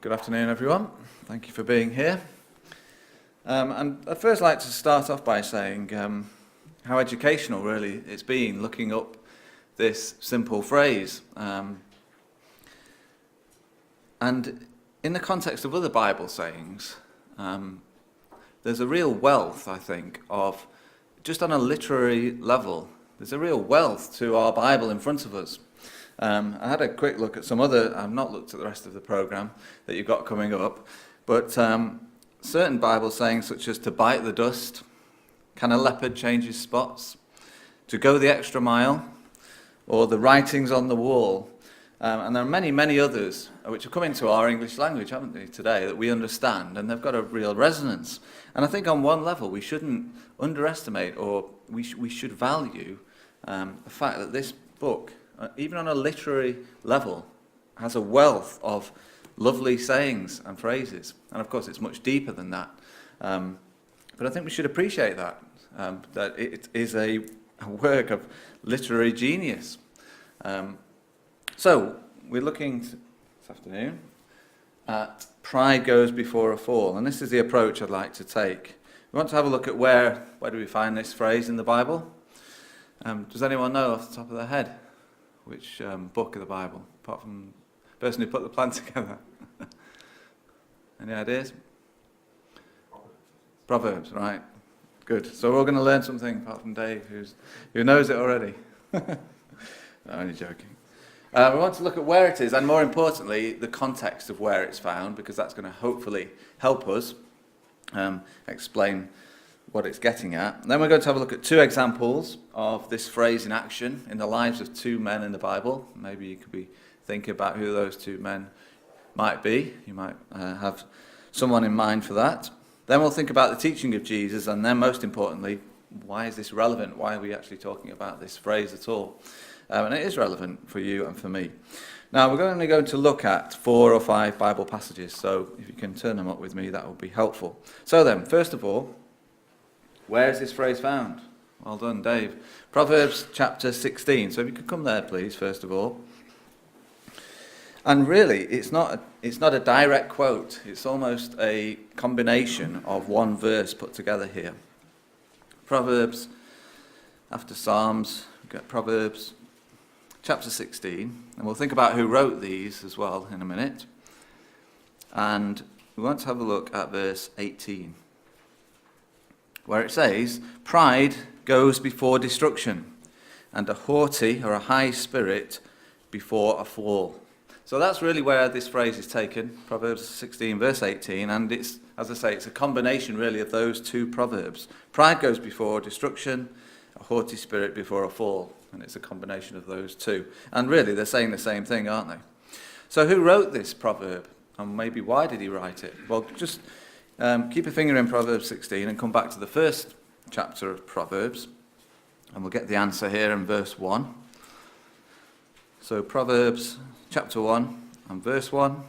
Good afternoon, everyone. Thank you for being here. And I'd first like to start off by saying how educational, really, it's been looking up this simple phrase. And in the context of other Bible sayings, there's a real wealth, I think, of just on a literary level. There's a real wealth to our Bible in front of us. I had a quick look at some other, I've not looked at the rest of the programme that you've got coming up, but certain Bible sayings such as to bite the dust, can a leopard change his spots, to go the extra mile, or the writings on the wall. And there are many, many others which have come into our English language, haven't they, today, that we understand, and they've got a real resonance. And I think on one level we shouldn't underestimate, or we should value the fact that this book, even on a literary level, has a wealth of lovely sayings and phrases. And of course it's much deeper than that. But I think we should appreciate that, that it is a work of literary genius. So we're looking this afternoon at pride goes before a fall. And this is the approach I'd like to take. We want to have a look at where do we find this phrase in the Bible? Does anyone know off the top of their head which book of the Bible, apart from the person who put the plan together? Any ideas? Proverbs, right. Good. So we're going to learn something, apart from Dave, who knows it already. No, only joking. We want to look at where it is, and more importantly, the context of where it's found, because that's going to hopefully help us explain what it's getting at. And then we're going to have a look at two examples of this phrase in action in the lives of two men in the Bible. Maybe you could be thinking about who those two men might be. You might have someone in mind for that. Then we'll think about the teaching of Jesus, and then most importantly, why is this relevant? Why are we actually talking about this phrase at all? And it is relevant for you and for me. Now, we're only going to look at 4 or 5 Bible passages, so if you can turn them up with me, that will be helpful. So then, first of all, where is this phrase found? Well done, Dave. Proverbs chapter 16. So if you could come there, please, first of all. And really, it's not a direct quote. It's almost a combination of one verse put together here. Proverbs, after Psalms, we've got Proverbs chapter 16. And we'll think about who wrote these as well in a minute. And we want to have a look at verse 18. Where it says, pride goes before destruction, and a haughty or a high spirit before a fall. So that's really where this phrase is taken, Proverbs 16, verse 18, and it's, as I say, it's a combination really of those two proverbs. Pride goes before destruction, a haughty spirit before a fall, and it's a combination of those two. And really, they're saying the same thing, aren't they? So who wrote this proverb, and maybe why did he write it? Well, just keep a finger in Proverbs 16 and come back to the first chapter of Proverbs, and we'll get the answer here in verse 1. So Proverbs chapter 1 and verse 1,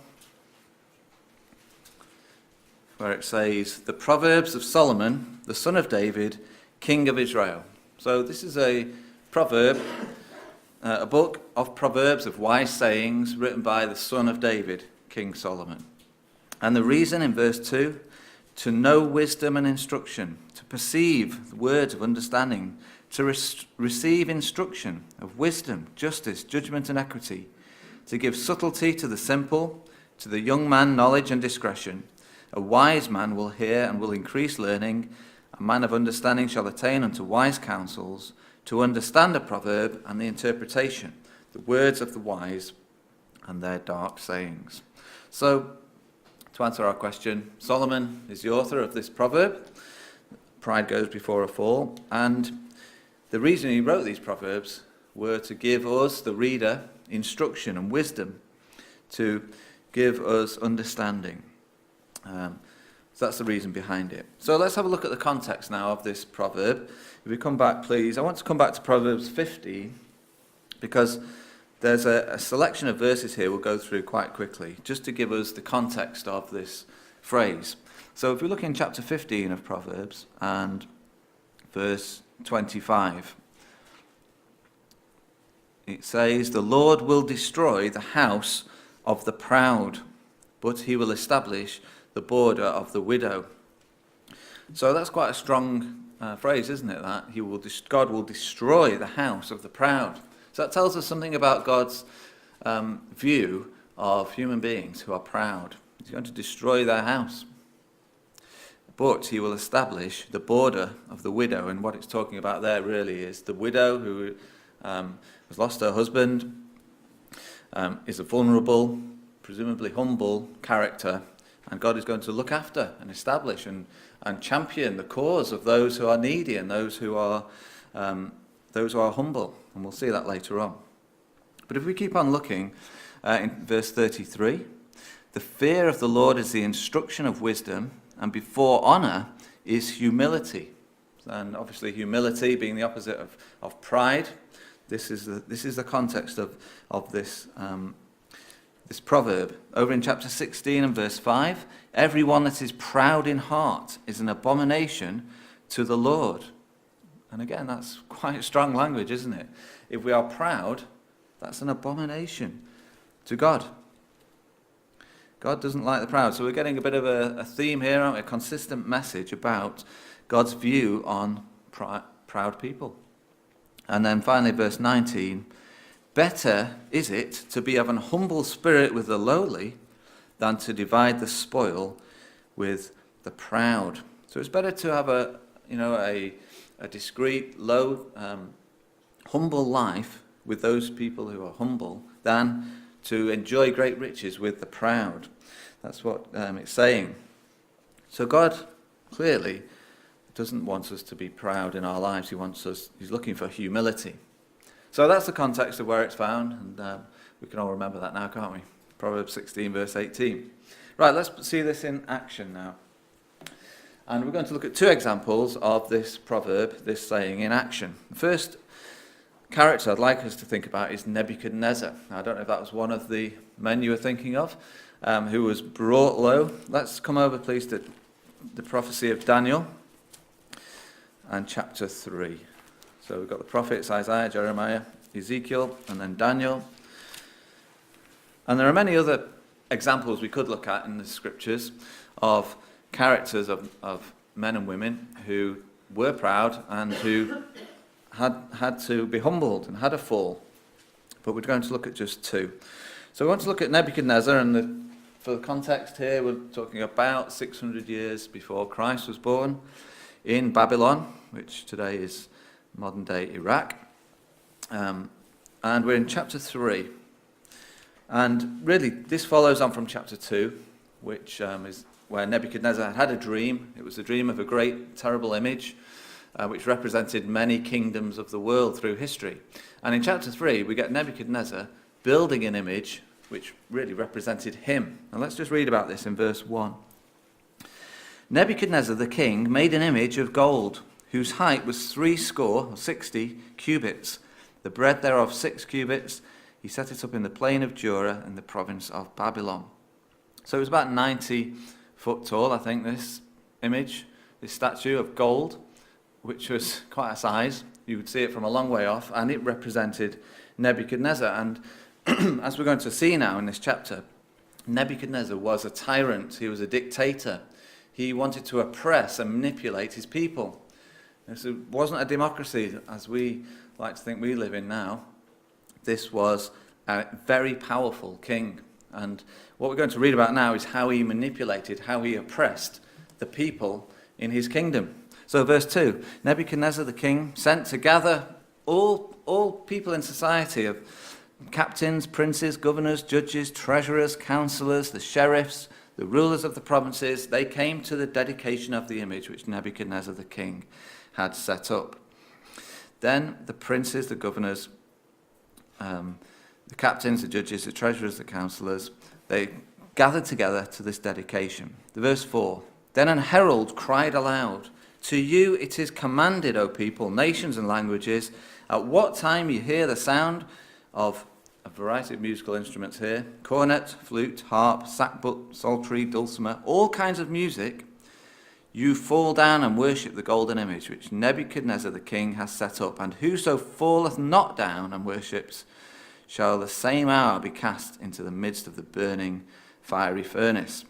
where it says, the Proverbs of Solomon, the son of David, king of Israel. So this is a proverb, a book of proverbs of wise sayings written by the son of David, King Solomon. And the reason in verse 2, to know wisdom and instruction, to perceive the words of understanding, to receive instruction of wisdom, justice, judgment, and equity, to give subtlety to the simple, to the young man knowledge and discretion. A wise man will hear and will increase learning. A man of understanding shall attain unto wise counsels, to understand a proverb and the interpretation, the words of the wise and their dark sayings. So, to answer our question, Solomon is the author of this proverb. Pride goes before a fall. And the reason he wrote these proverbs were to give us, the reader, instruction and wisdom, to give us understanding. So that's the reason behind it. So let's have a look at the context now of this proverb. If we come back, please. I want to come back to Proverbs 15, because there's a selection of verses here we'll go through quite quickly, just to give us the context of this phrase. So if we look in chapter 15 of Proverbs and verse 25, it says, the Lord will destroy the house of the proud, but he will establish the border of the widow. So that's quite a strong phrase, isn't it? That God will destroy the house of the proud. So that tells us something about God's view of human beings who are proud. He's going to destroy their house. But he will establish the border of the widow. And what it's talking about there really is the widow who has lost her husband, is a vulnerable, presumably humble character. And God is going to look after and establish and champion the cause of those who are needy and those who are humble. And we'll see that later on. But if we keep on looking in verse 33, the fear of the Lord is the instruction of wisdom, and before honor is humility. And obviously humility being the opposite of pride. This is the context of this proverb. Over in chapter 16 and verse 5, everyone that is proud in heart is an abomination to the Lord. And again, that's quite strong language, isn't it? If we are proud, that's an abomination to God. God doesn't like the proud. So we're getting a bit of a theme here, aren't we? A consistent message about God's view on proud people. And then finally, verse 19, better is it to be of an humble spirit with the lowly than to divide the spoil with the proud. So it's better to have a discreet, low, humble life with those people who are humble than to enjoy great riches with the proud. That's what it's saying. So God clearly doesn't want us to be proud in our lives. He's looking for humility. So that's the context of where it's found, and we can all remember that now, can't we? Proverbs 16, verse 18. Right, let's see this in action now. And we're going to look at two examples of this proverb, this saying, in action. The first character I'd like us to think about is Nebuchadnezzar. Now, I don't know if that was one of the men you were thinking of, who was brought low. Let's come over, please, to the prophecy of Daniel and chapter 3. So we've got the prophets, Isaiah, Jeremiah, Ezekiel, and then Daniel. And there are many other examples we could look at in the scriptures of characters of men and women who were proud and who had to be humbled and had a fall. But we're going to look at just two. So we want to look at Nebuchadnezzar, and for the context here, we're talking about 600 years before Christ was born in Babylon, which today is modern-day Iraq. And we're in chapter 3. And really, this follows on from chapter 2, which is where Nebuchadnezzar had a dream. It was a dream of a great, terrible image, which represented many kingdoms of the world through history. And in chapter 3, we get Nebuchadnezzar building an image which really represented him. And let's just read about this in verse 1. Nebuchadnezzar the king made an image of gold, whose height was 60 cubits, the breadth thereof 6 cubits. He set it up in the plain of Dura in the province of Babylon. So it was about 90 foot tall, I think, this image, this statue of gold, which was quite a size. You would see it from a long way off, and it represented Nebuchadnezzar. And as we're going to see now in this chapter, Nebuchadnezzar was a tyrant. He was a dictator. He wanted to oppress and manipulate his people. This wasn't a democracy as we like to think we live in now. This was a very powerful king. And what we're going to read about now is how he manipulated, how he oppressed the people in his kingdom. So verse 2, Nebuchadnezzar the king sent to gather all people in society of captains, princes, governors, judges, treasurers, counselors, the sheriffs, the rulers of the provinces. They came to the dedication of the image which Nebuchadnezzar the king had set up. Then the princes, the governors, the captains, the judges, the treasurers, the counselors, they gathered together to this dedication. Verse 4, then an herald cried aloud, to you it is commanded, O people, nations and languages, at what time you hear the sound of a variety of musical instruments here, cornet, flute, harp, sackbut, psaltery, dulcimer, all kinds of music, you fall down and worship the golden image which Nebuchadnezzar the king has set up, and whoso falleth not down and worships shall the same hour be cast into the midst of the burning fiery furnace.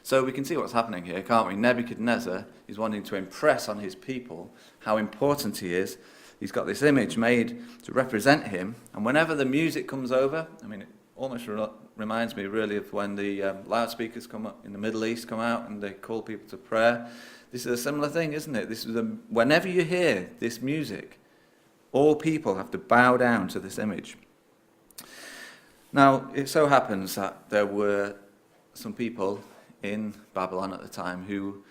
So we can see what's happening here, can't we? Nebuchadnezzar is wanting to impress on his people how important he is. He's got this image made to represent him, and whenever the music comes over, I mean, it almost reminds me really of when the loudspeakers come up in the Middle East come out and they call people to prayer. This is a similar thing, isn't it? Whenever you hear this music, all people have to bow down to this image. Now, it so happens that there were some people in Babylon at the time who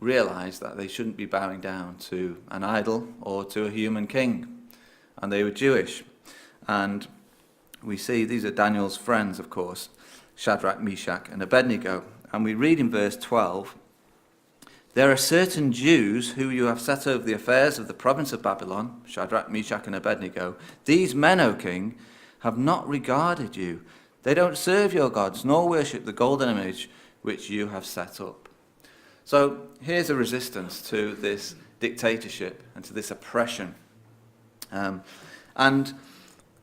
realized that they shouldn't be bowing down to an idol or to a human king. And they were Jewish. And we see these are Daniel's friends, of course, Shadrach, Meshach, and Abednego. And we read in verse 12, "There are certain Jews who you have set over the affairs of the province of Babylon, Shadrach, Meshach, and Abednego. These men, O king, have not regarded you. They don't serve your gods, nor worship the golden image which you have set up." So here's a resistance to this dictatorship and to this oppression. And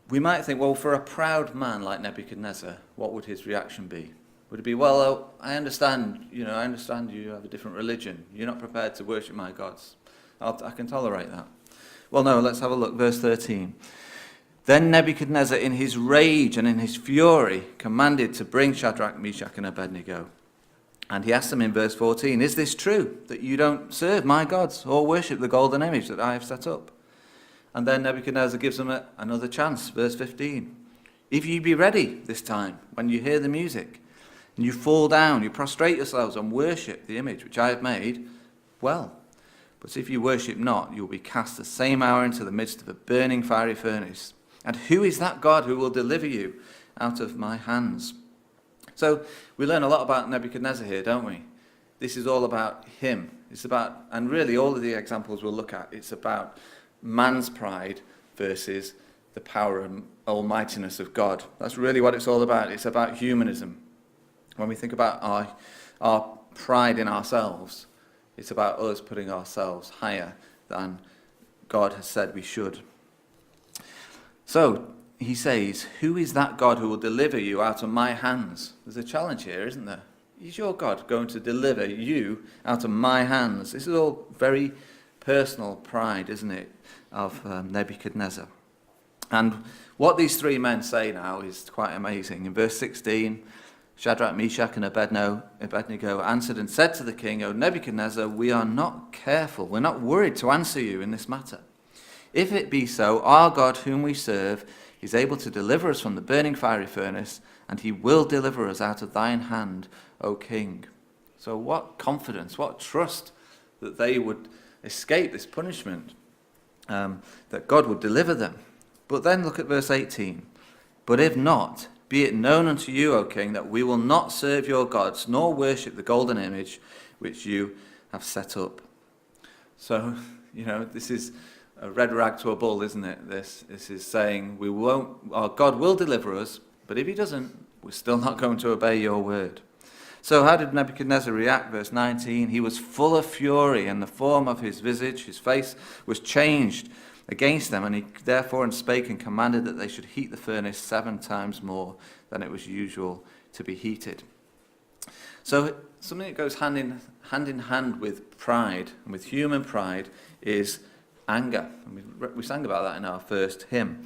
we might think, well, for a proud man like Nebuchadnezzar, what would his reaction be? Would it be, well, I understand you have a different religion. You're not prepared to worship my gods. I can tolerate that. Well, no, let's have a look. Verse 13. "Then Nebuchadnezzar, in his rage and in his fury, commanded to bring Shadrach, Meshach, and Abednego. And he asked them in verse 14, 'Is this true, that you don't serve my gods or worship the golden image that I have set up?' And then Nebuchadnezzar gives them another chance, verse 15. 'If you be ready this time, when you hear the music, and you fall down, you prostrate yourselves and worship the image which I have made, well. But if you worship not, you will be cast the same hour into the midst of a burning fiery furnace. And who is that God who will deliver you out of my hands?'" So we learn a lot about Nebuchadnezzar here, don't we? This is all about him. It's about, and really all of the examples we'll look at, it's about man's pride versus the power and almightiness of God. That's really what it's all about. It's about humanism. When we think about our pride in ourselves, it's about us putting ourselves higher than God has said we should. So he says, "Who is that God who will deliver you out of my hands?" There's a challenge here, isn't there? Is your God going to deliver you out of my hands? This is all very personal pride, isn't it, of Nebuchadnezzar. And what these three men say now is quite amazing. In verse 16, Shadrach, Meshach, and Abednego answered and said to the king, "O Nebuchadnezzar, we are not careful, we're not worried to answer you in this matter. If it be so, our God whom we serve is able to deliver us from the burning fiery furnace, and he will deliver us out of thine hand, O king." So what confidence, what trust that they would escape this punishment, that God would deliver them. But then look at verse 18. "But if not, be it known unto you, O king, that we will not serve your gods, nor worship the golden image which you have set up." So, this is a red rag to a bull, isn't it? This is saying our God will deliver us, but if he doesn't, we're still not going to obey your word. So how did Nebuchadnezzar react? Verse 19, "He was full of fury, and the form of his visage, his face, was changed against them, and he therefore spake and commanded that they should heat the furnace 7 times more than it was usual to be heated." So something that goes hand in hand with pride, and with human pride, is anger. And we sang about that in our first hymn.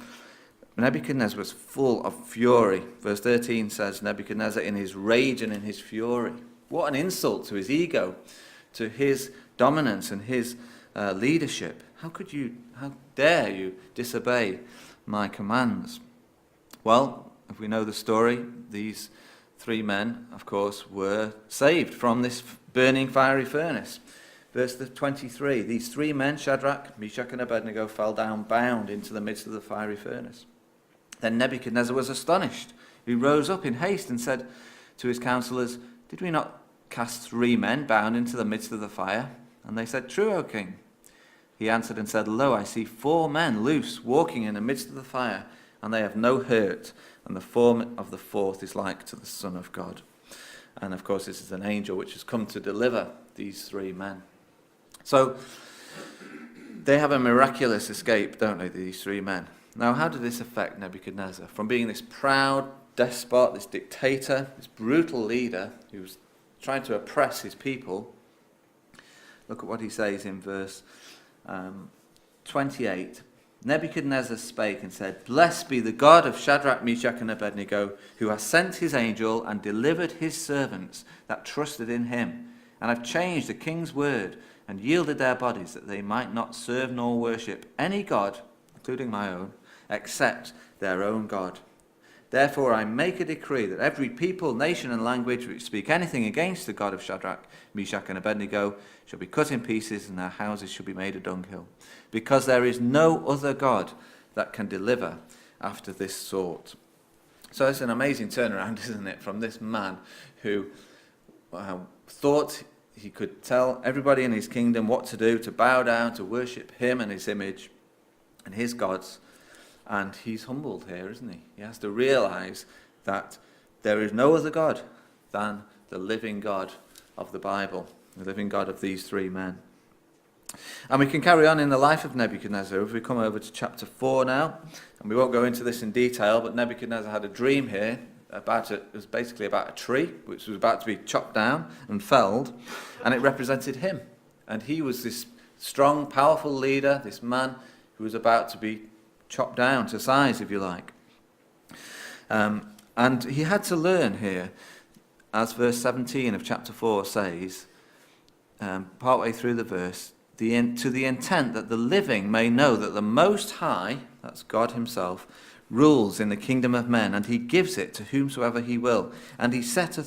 Nebuchadnezzar was full of fury. Verse 13 says, Nebuchadnezzar in his rage and in his fury. What an insult to his ego, to his dominance and his leadership. How dare you disobey my commands? Well, if we know the story, these 3 men, of course, were saved from this burning fiery furnace. Verse 23, "These 3 men, Shadrach, Meshach, and Abednego, fell down bound into the midst of the fiery furnace. Then Nebuchadnezzar was astonished. He rose up in haste and said to his counselors, 'Did we not cast 3 men bound into the midst of the fire?' And they said, 'True, O king.' He answered and said, 'Lo, I see 4 men loose, walking in the midst of the fire, and they have no hurt, and the form of the 4th is like to the Son of God.'" And of course, this is an angel which has come to deliver these 3 men. So they have a miraculous escape, don't they, these 3 men? Now, how did this affect Nebuchadnezzar? From being this proud, despot, this dictator, this brutal leader who was trying to oppress his people. Look at what he says in verse 28. Nebuchadnezzar spake and said, Blessed be the God of Shadrach, Meshach, and Abednego, who has sent his angel and delivered his servants that trusted in him, and have changed the king's word, and yielded their bodies, that they might not serve nor worship any god, including my own, except their own God. Therefore I make a decree that every people, nation, and language which speak anything against the God of Shadrach, Meshach, and Abednego shall be cut in pieces, and their houses shall be made a dunghill, because there is no other God that can deliver after this sort. So it's an amazing turnaround, isn't it, from this man who thought he could tell everybody in his kingdom what to do, to bow down, to worship him and his image and his gods. And he's humbled here, isn't he? He has to realize that there is no other God than the living God of the Bible, the living God of these three men. And we can carry on in the life of Nebuchadnezzar. If we come over to chapter 4 now, and we won't go into this in detail, but Nebuchadnezzar had a dream here it was basically about a tree which was about to be chopped down and felled, and it represented him. And he was this strong, powerful leader, this man who was about to be chopped down to size, if you like. And he had to learn here, as verse 17 of chapter 4 says, partway through the verse, to the intent that the living may know that the Most High, that's God himself, rules in the kingdom of men, and he gives it to whomsoever he will, and he sets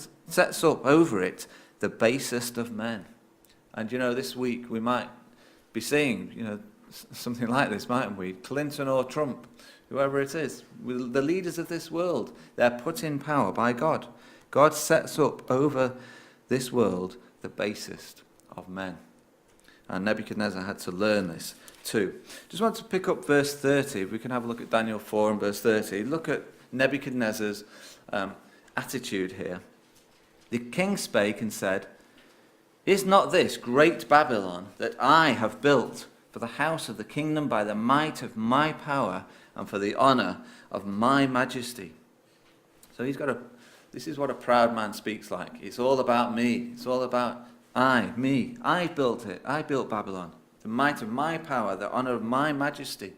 up over it the basest of men. And this week we might be seeing, something like this, mightn't we? Clinton or Trump, whoever it is, the leaders of this world, they're put in power by God. God sets up over this world the basest of men. And Nebuchadnezzar had to learn this too. Just want to pick up verse 30. If we can have a look at Daniel 4 and verse 30. Look at Nebuchadnezzar's attitude here. The king spake and said, Is not this great Babylon that I have built for the house of the kingdom by the might of my power and for the honor of my majesty? So this is what a proud man speaks like. It's all about me. It's all about me. I built it. I built Babylon. The might of my power, the honor of my majesty.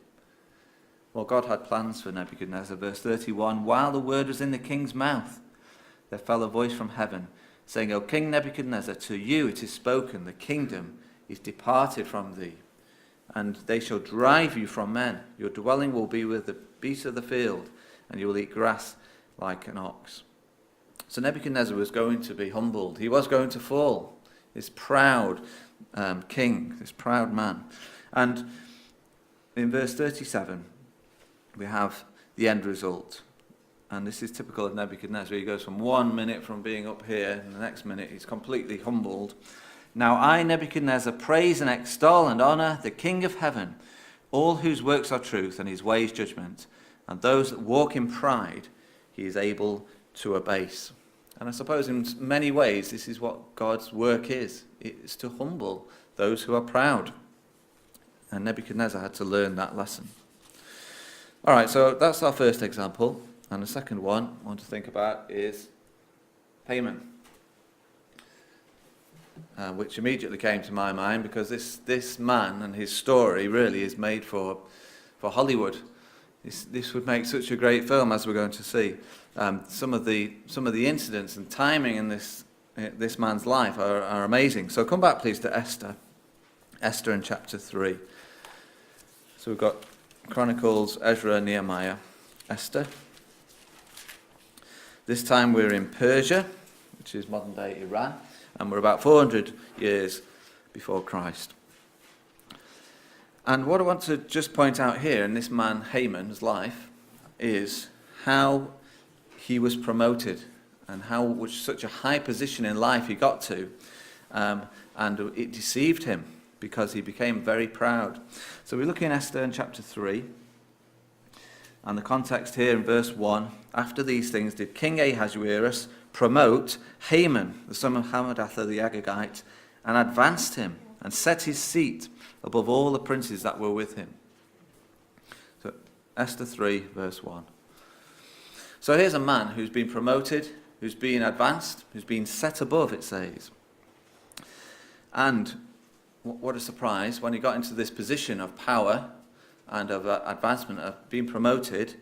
Well, God had plans for Nebuchadnezzar. Verse 31, While the word was in the king's mouth, there fell a voice from heaven, saying, O King Nebuchadnezzar, to you it is spoken, the kingdom is departed from thee, and they shall drive you from men. Your dwelling will be with the beasts of the field, and you will eat grass like an ox. So Nebuchadnezzar was going to be humbled. He was going to fall. This proud king, this proud man. And in verse 37, we have the end result. And this is typical of Nebuchadnezzar. He goes from 1 minute from being up here, and the next minute he's completely humbled. Now I, Nebuchadnezzar, praise and extol and honor the King of heaven, all whose works are truth and his ways judgment, and those that walk in pride he is able to abase. And I suppose in many ways this is what God's work is. It's to humble those who are proud. And Nebuchadnezzar had to learn that lesson. All right, so that's our first example. And the second one I want to think about is Haman, which immediately came to my mind because this man and his story really is made for Hollywood. This would make such a great film, as we're going to see. Some of the incidents and timing in this man's life are amazing. So come back, please, to Esther in chapter 3. So we've got Chronicles, Ezra, Nehemiah, Esther. This time we're in Persia, which is modern-day Iran, and we're about 400 years before Christ. And what I want to just point out here in this man Haman's life is how he was promoted and how such a high position in life he got to, and it deceived him because he became very proud. So we look in Esther in chapter 3, and the context here in verse 1, after these things did King Ahasuerus promote Haman, the son of Hammedatha the Agagite, and advanced him and set his seat above all the princes that were with him. So Esther 3, verse 1. So here's a man who's been promoted, who's been advanced, who's been set above, it says. And what a surprise, when he got into this position of power and of advancement, of being promoted,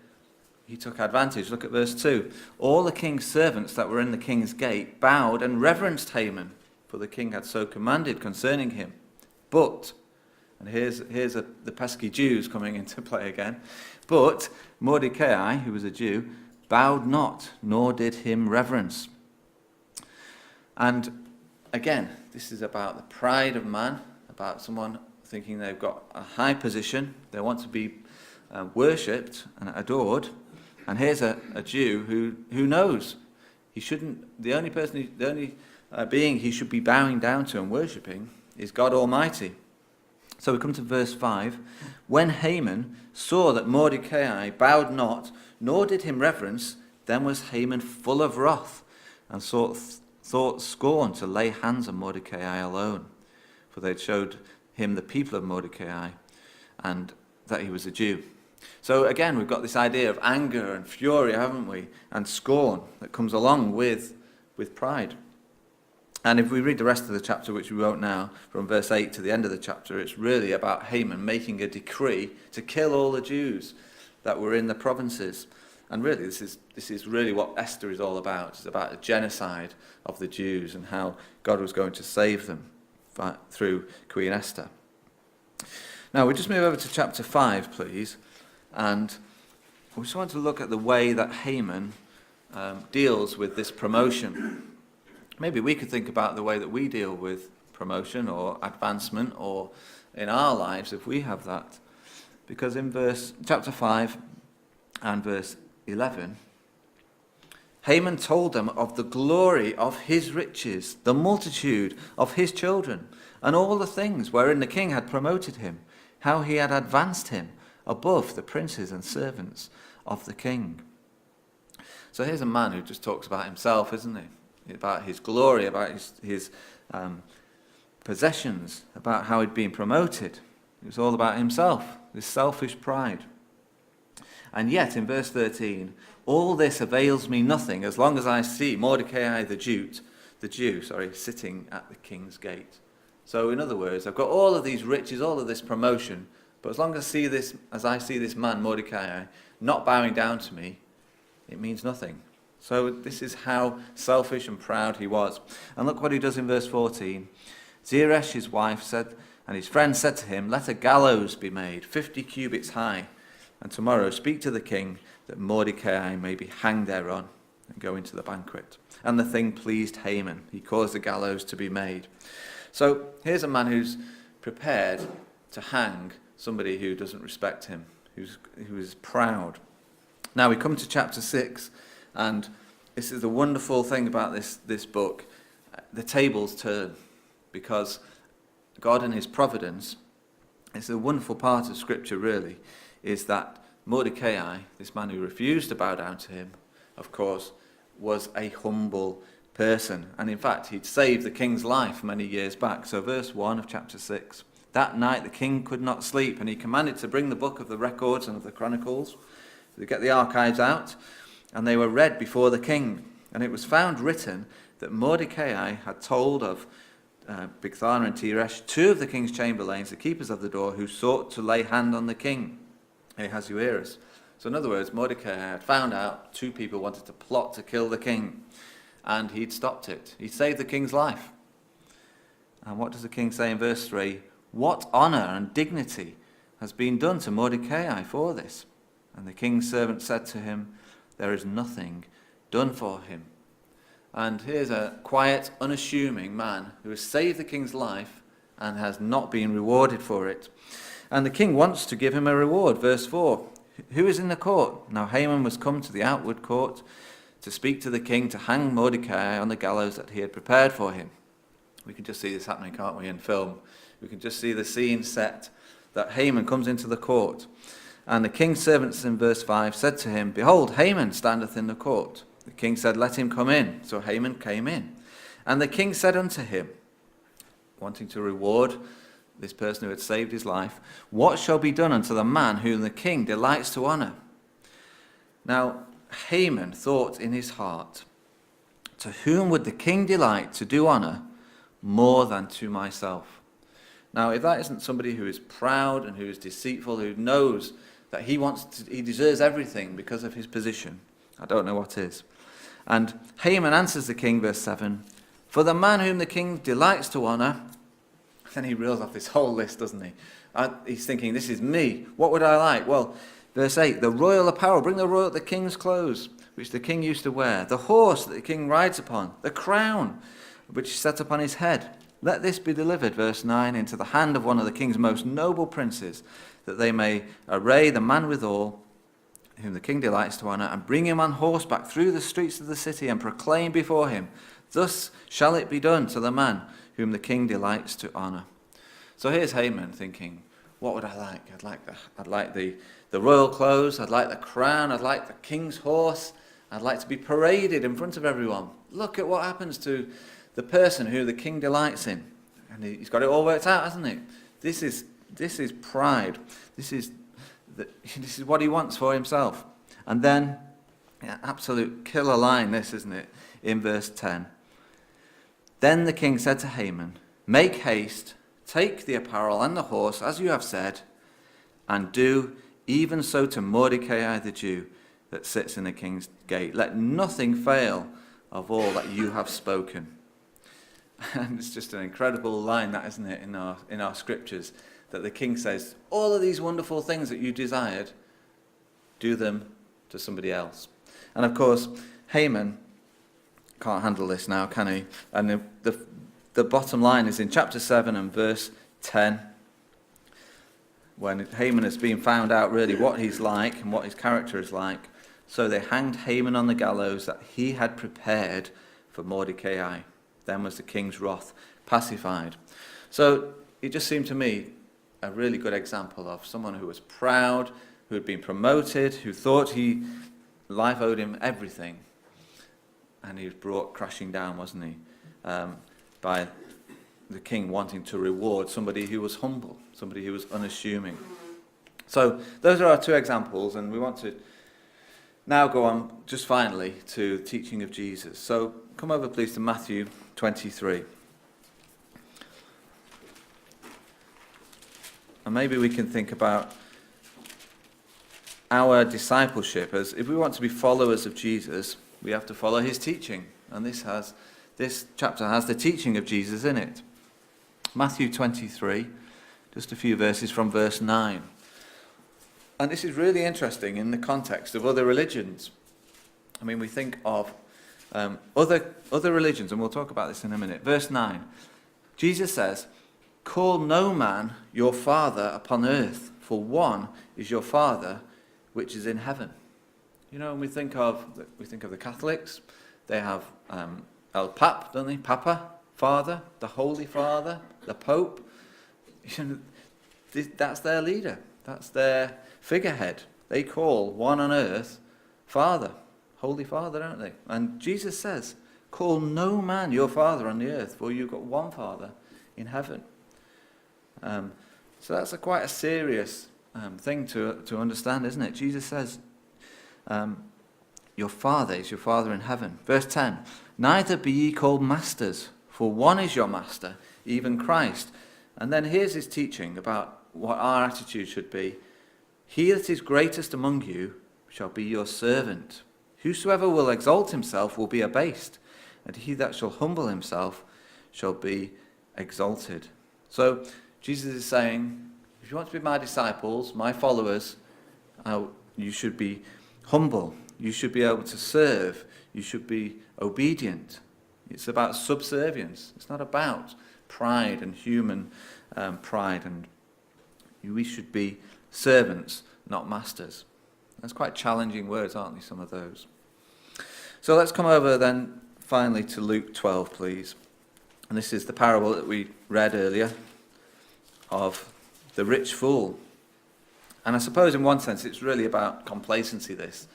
he took advantage. Look at verse 2. All the king's servants that were in the king's gate bowed and reverenced Haman, for the king had so commanded concerning him. But, and here's the pesky Jews coming into play again, but Mordecai, who was a Jew, bowed not, nor did him reverence. And again, this is about the pride of man, about someone thinking they've got a high position, they want to be worshipped and adored. And here's a Jew who knows he shouldn't, the only being he should be bowing down to and worshipping is God Almighty. So we come to verse 5. When Haman saw that Mordecai bowed not, nor did him reverence, then was Haman full of wrath, and thought scorn to lay hands on Mordecai alone. For they had showed him the people of Mordecai, and that he was a Jew. So again, we've got this idea of anger and fury, haven't we? And scorn that comes along with pride. And if we read the rest of the chapter, which we won't now, from verse 8 to the end of the chapter, it's really about Haman making a decree to kill all the Jews that were in the provinces. And really, this is really what Esther is all about. It's about the genocide of the Jews and how God was going to save them through Queen Esther. Now, we just move over to chapter 5, please. And we just want to look at the way that Haman deals with this promotion. Maybe we could think about the way that we deal with promotion or advancement or in our lives if we have that. Because in chapter 5 and verse 11, Haman told them of the glory of his riches, the multitude of his children, and all the things wherein the king had promoted him, how he had advanced him above the princes and servants of the king. So here's a man who just talks about himself, isn't he? About his glory, about his possessions, about how he'd been promoted. It was all about himself, this selfish pride. And yet, in verse 13, all this avails me nothing as long as I see Mordecai the Jew, sitting at the king's gate. So, in other words, I've got all of these riches, all of this promotion, but as long as I see this man, Mordecai, not bowing down to me, it means nothing. So this is how selfish and proud he was. And look what he does in verse 14. Zeresh, his wife, said, and his friend said to him, let a gallows be made, 50 cubits high, and tomorrow speak to the king that Mordecai may be hanged thereon and go into the banquet. And the thing pleased Haman. He caused the gallows to be made. So here's a man who's prepared to hang somebody who doesn't respect him, who is proud. Now we come to chapter 6. And this is the wonderful thing about this book. The tables turn because God in his providence, it's a wonderful part of Scripture really, is that Mordecai, this man who refused to bow down to him, of course, was a humble person. And in fact, he'd saved the king's life many years back. So verse 1 of chapter 6. That night the king could not sleep, and he commanded to bring the book of the records and of the chronicles, to get the archives out. And they were read before the king. And it was found written that Mordecai had told of Bigthana and Teresh, two of the king's chamberlains, the keepers of the door, who sought to lay hand on the king, Ahasuerus. So in other words, Mordecai had found out two people wanted to plot to kill the king. And he'd stopped it. He saved the king's life. And what does the king say in verse 3? What honor and dignity has been done to Mordecai for this? And the king's servant said to him, there is nothing done for him. And here's a quiet, unassuming man who has saved the king's life and has not been rewarded for it. And the king wants to give him a reward. Verse 4, who is in the court? Now Haman was come to the outward court to speak to the king to hang Mordecai on the gallows that he had prepared for him. We can just see this happening, can't we, in film? We can just see the scene set that Haman comes into the court. And the king's servants in verse 5 said to him, behold, Haman standeth in the court. The king said, let him come in. So Haman came in. And the king said unto him, wanting to reward this person who had saved his life, what shall be done unto the man whom the king delights to honor? Now, Haman thought in his heart, to whom would the king delight to do honor more than to myself? Now, if that isn't somebody who is proud and who is deceitful, who knows that he deserves everything because of his position, I don't know what is. And Haman answers the king, verse 7, for the man whom the king delights to honor. Then he reels off this whole list, doesn't he? He's thinking, this is me. What would I like? Well, verse 8, the royal apparel, bring the king's clothes, which the king used to wear, the horse that the king rides upon, the crown which is set upon his head. Let this be delivered, verse 9, into the hand of one of the king's most noble princes, that they may array the man withal, whom the king delights to honor, and bring him on horseback through the streets of the city, and proclaim before him, thus shall it be done to the man whom the king delights to honor. So here's Haman thinking, what would I like? I'd like the royal clothes, I'd like the crown, I'd like the king's horse, I'd like to be paraded in front of everyone. Look at what happens to the person who the king delights in. And he's got it all worked out, hasn't he? This is pride. This is what he wants for himself. And then, absolute killer line, this, isn't it? In verse 10. Then the king said to Haman, make haste, take the apparel and the horse, as you have said, and do even so to Mordecai the Jew that sits in the king's gate. Let nothing fail of all that you have spoken. And it's just an incredible line, that, isn't it, in our scriptures, that the king says, all of these wonderful things that you desired, do them to somebody else. And of course, Haman can't handle this now, can he? And the bottom line is in chapter 7 and verse 10, when Haman has been found out really what he's like and what his character is like. So they hanged Haman on the gallows that he had prepared for Mordecai. Then was the king's wrath pacified. So it just seemed to me a really good example of someone who was proud, who had been promoted, who thought life owed him everything. And he was brought crashing down, wasn't he? By the king wanting to reward somebody who was humble, somebody who was unassuming. So those are our two examples, and we want to now go on just finally to teaching of Jesus. So come over please to Matthew 23. And maybe we can think about our discipleship as if we want to be followers of Jesus, we have to follow his teaching. And this chapter has the teaching of Jesus in it. Matthew 23, just a few verses from verse 9. And this is really interesting in the context of other religions. I mean, we think of other religions, and we'll talk about this in a minute. Verse 9, Jesus says, call no man your father upon earth, for one is your Father which is in heaven. You know, when we think of the Catholics, they have El Pap, don't they? Papa, Father, the Holy Father, the Pope. You know, that's their leader. That's their figurehead. They call one on earth Father, Holy Father, don't they? And Jesus says, call no man your father on the earth, for you've got one Father in heaven. So that's quite a serious thing to understand, isn't it? Jesus says, your Father is your Father in heaven. Verse 10, neither be ye called masters, for one is your master, even Christ. And then here's his teaching about what our attitude should be. He that is greatest among you shall be your servant. Whosoever will exalt himself will be abased, and he that shall humble himself shall be exalted. So Jesus is saying, if you want to be my disciples, my followers, you should be humble. You should be able to serve. You should be obedient. It's about subservience. It's not about pride and human pride. And we should be servants, not masters. That's quite challenging words, aren't they, some of those? So let's come over then finally to Luke 12, please. And this is the parable that we read earlier of the rich fool. And I suppose in one sense it's really about complacency, this.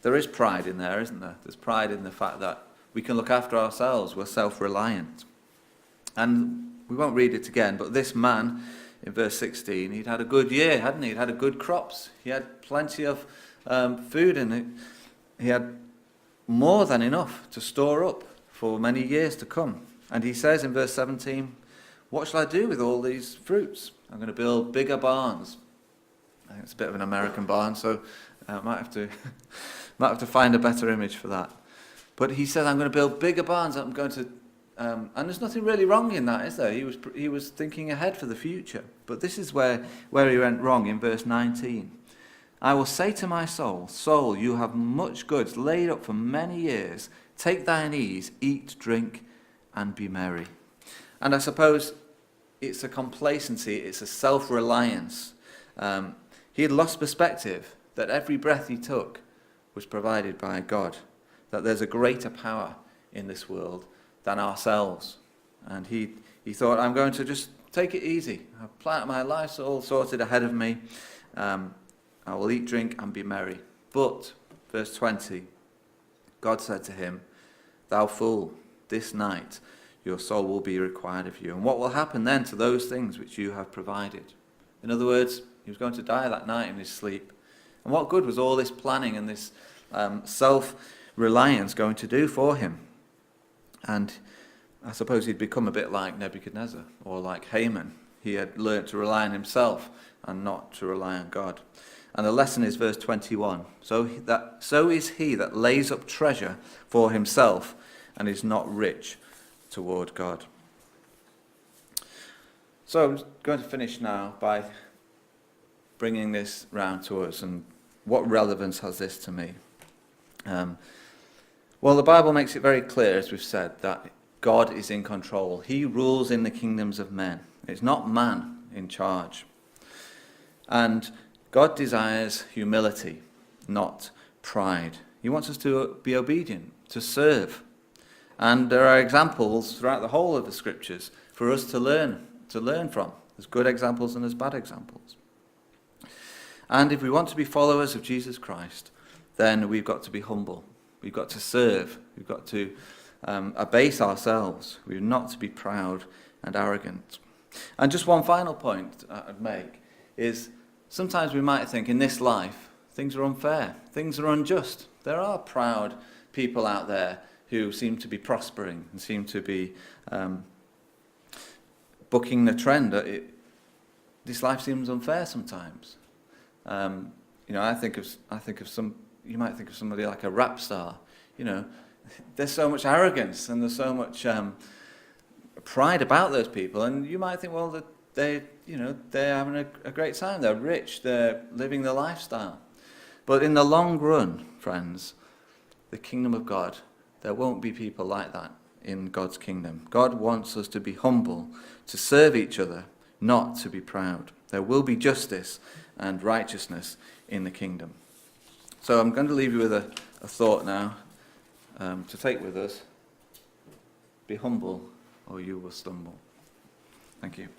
There is pride in there, isn't there? There's pride in the fact that we can look after ourselves, we're self-reliant. And we won't read it again, but this man, in verse 16, he'd had a good year, hadn't he? He'd had a good crops. He had plenty of food in it. He had more than enough to store up for many years to come. And he says in verse 17, what shall I do with all these fruits? I'm going to build bigger barns. I think it's a bit of an American barn, so I might have to find a better image for that. But he says, I'm going to build bigger barns. I'm going to, and there's nothing really wrong in that, is there? He was thinking ahead for the future. But this is where he went wrong in verse 19. I will say to my soul, soul, you have much goods laid up for many years. Take thine ease, eat, drink, and be merry. And I suppose it's a complacency, it's a self-reliance. He had lost perspective that every breath he took was provided by God, that there's a greater power in this world than ourselves. And he thought, I'm going to just take it easy. I've planned my life's all sorted ahead of me. I will eat, drink, and be merry. But, verse 20, God said to him, thou fool, this night your soul will be required of you. And what will happen then to those things which you have provided? In other words, he was going to die that night in his sleep. And what good was all this planning and this self-reliance going to do for him? And I suppose he'd become a bit like Nebuchadnezzar or like Haman. He had learnt to rely on himself and not to rely on God. And the lesson is verse 21. So is he that lays up treasure for himself and is not rich toward God. So I'm going to finish now by bringing this round to us. And what relevance has this to me? Well, the Bible makes it very clear, as we've said, that God is in control. He rules in the kingdoms of men. It's not man in charge. And God desires humility, not pride. He wants us to be obedient, to serve. And there are examples throughout the whole of the scriptures for us to learn from. There's good examples and there's bad examples. And if we want to be followers of Jesus Christ, then we've got to be humble. We've got to serve. We've got to abase ourselves. We're not to be proud and arrogant. And just one final point I'd make is sometimes we might think in this life things are unfair, things are unjust. There are proud people out there who seem to be prospering and seem to be bucking the trend. This life seems unfair sometimes. I think of some. You might think of somebody like a rap star. There's so much arrogance and there's so much pride about those people, and you might think, well, that they're having a great time. They're rich. They're living the lifestyle. But in the long run, friends, the kingdom of God, there won't be people like that in God's kingdom. God wants us to be humble, to serve each other, not to be proud. There will be justice and righteousness in the kingdom. So I'm going to leave you with a thought now to take with us. Be humble or you will stumble. Thank you.